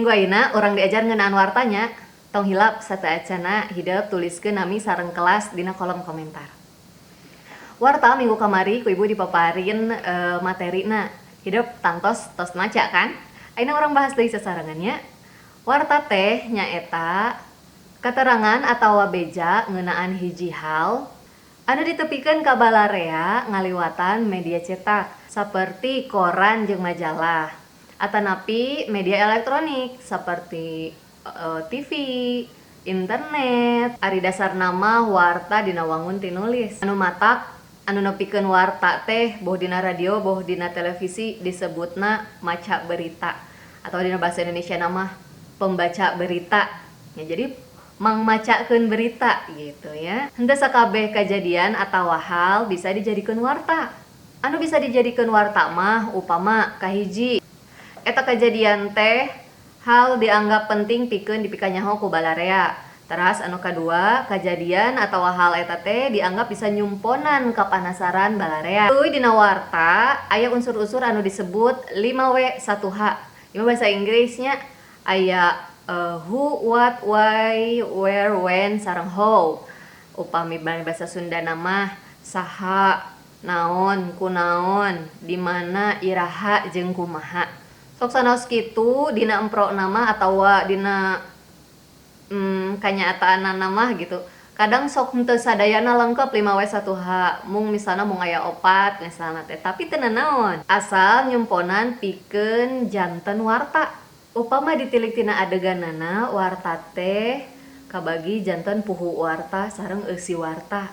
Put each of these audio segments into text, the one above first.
Minggu ayeuna urang diajar ngeunaan wartanya. Tong hilap sateacana hideuk tuliskeun nami sareng kelas dina kolom komentar. Warta minggu kamari ku ibu dipaparin materina. Hideuk tangtos tos maca kan. Ayeuna urang bahas deui sasarengannya. Warta teh nyaeta keterangan atawa beja ngeunaan hiji hal anu ditepikeun ka balarea ngaliwatan media cetak saperti koran jeung majalah atanapi media elektronik seperti TV, internet. Ari dasar nama warta dina wangun tinulis. Anu matak anu nepikeun warta teh boh dina radio boh dina televisi disebutna maca berita atau dina bahasa Indonesia nama pembaca berita. Ya jadi mangmacakeun berita gitu ya. Henteu sakabeh kajadian atawa hal bisa dijadikeun warta. Anu bisa dijadikeun warta mah upama kahiji eta kajadian teh hal dianggap penting pikeun dipikanyaho ku balarea. Teras anu kadua kajadian atawa hal eta teh dianggap bisa nyumponan kapanasaran balarea. Tuluy dina warta aya unsur-unsur anu disebut 5W1H. Ieu bahasa Inggrisnya aya who, what, why, where, when, sareng how. Upami bahasa Sunda nama saha, naon, kunaon, di mana, iraha, jeung kumaha. Sok sanaos kitu dina empro nama atawa dina kanyaataan nama gitu. Kadang sok henteu sadayana lengkep 5W1H. Mung misalna mung aya 4 misalna teh, tapi teu naon. Asal nyumponan pikeun janten warta. Upama ditilik tina adeganana warta teh kabagi janten puhu warta sareng eusi warta.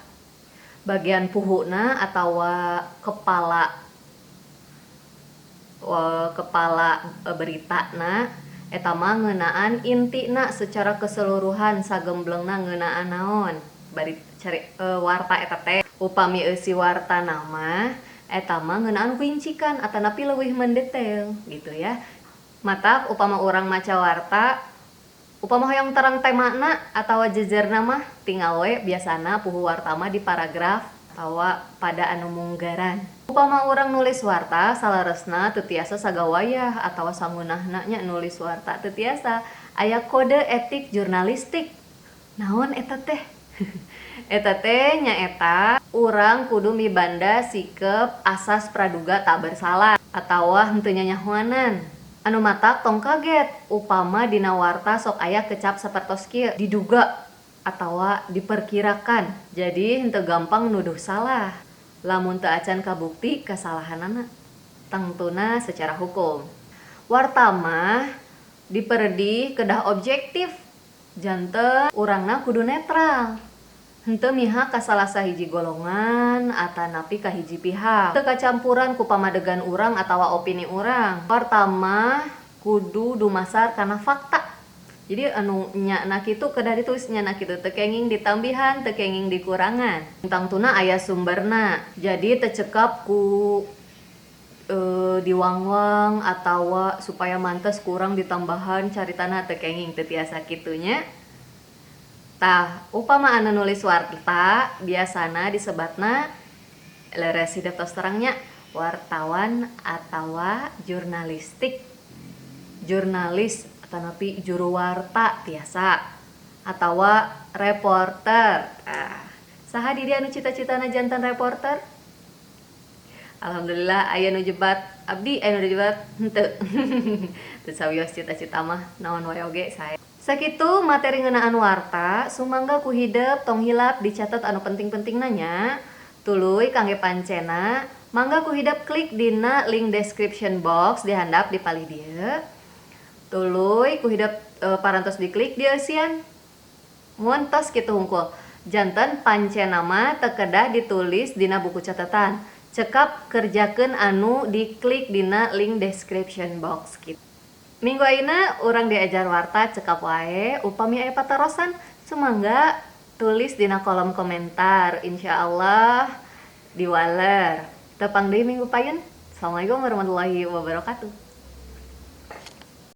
Bagian puhuna atawa kepala beritana eta mah ngeunaan intina secara keseluruhan sagemblengna ngeunaan naon bari cari warta eta teh. Upami eusi warta nama eta mah ngeunaan kuincikan atanapi leuwih mendetail gitu ya. Matak upama urang maca warta upama hoyong terang temana atawa jejerna mah tinggal we biasana puhu warta mah di paragraf atawa pada anu munggaran. Upama urang nulis warta salaresna teu tiasa sagawayah atawa samunahna nya nulis warta teu tiasa aya kode etik jurnalistik. Naon eta teh? Eta teh nyaeta urang kudu mibanda sikep asas praduga tak bersalah atawa henteu nyanyahoanan. Anu matak tong kaget upama dina warta sok aya kecap sapertos kieu diduga atawa diperkirakan. Jadi henteu gampang nuduh salah. Lamun teu acan kabukti kasalahanana tengtuna secara hukum. Warta mah diperdi kedah objektif. Janten urangna kudu netral. Henteu mihak ka salah sahiji golongan atanapi ka hiji pihak. Teu kacampuran ku pamadegan urang atawa opini urang. Warta mah kudu dumasar kana fakta. Jadi anu nyana kitu kedah ditulis nyana kitu teu kenging ditambihan, teu kenging dikurangan. Tangtuna aya sumberna. Jadi teu cekap ku diwang-wang atawa supaya mantes kurang ditambahan caritana teu kenging teu tiasa kitunya. Tah, upama anu nulis warta biasana disebatna leres hideuk tos terangnya wartawan atawa jurnalistik. Jurnalis atanapi juru warta tiasa atawa reporter. Saha diri anu cita-citana janten reporter? Alhamdulillah aya nu jebat abdi, aya nu jebat henteu. Teu sawios cita-cita mah naon wae oge saya. Sakitu materi ngeunaan warta, sumangga ku hideuk tong hilap dicatat anu penting-penting nanya. Tuluy kangge pancena, mangga ku hideuk klik dina link description box di handap di palih dieu. Tuluy ku hideuk parantos diklik di eusian. Mun tos kitu hungkul. Janten pancena mah teu kedah ditulis dina buku catatan. Cekap kerjakeun anu diklik dina link description box gitu. Minggu ayeuna urang diajar warta cekap wae upami aya patarosan sumangga tulis dina kolom komentar, insyaallah diwaler. Tepang deui minggu payeun. Assalamualaikum warahmatullahi wabarakatuh.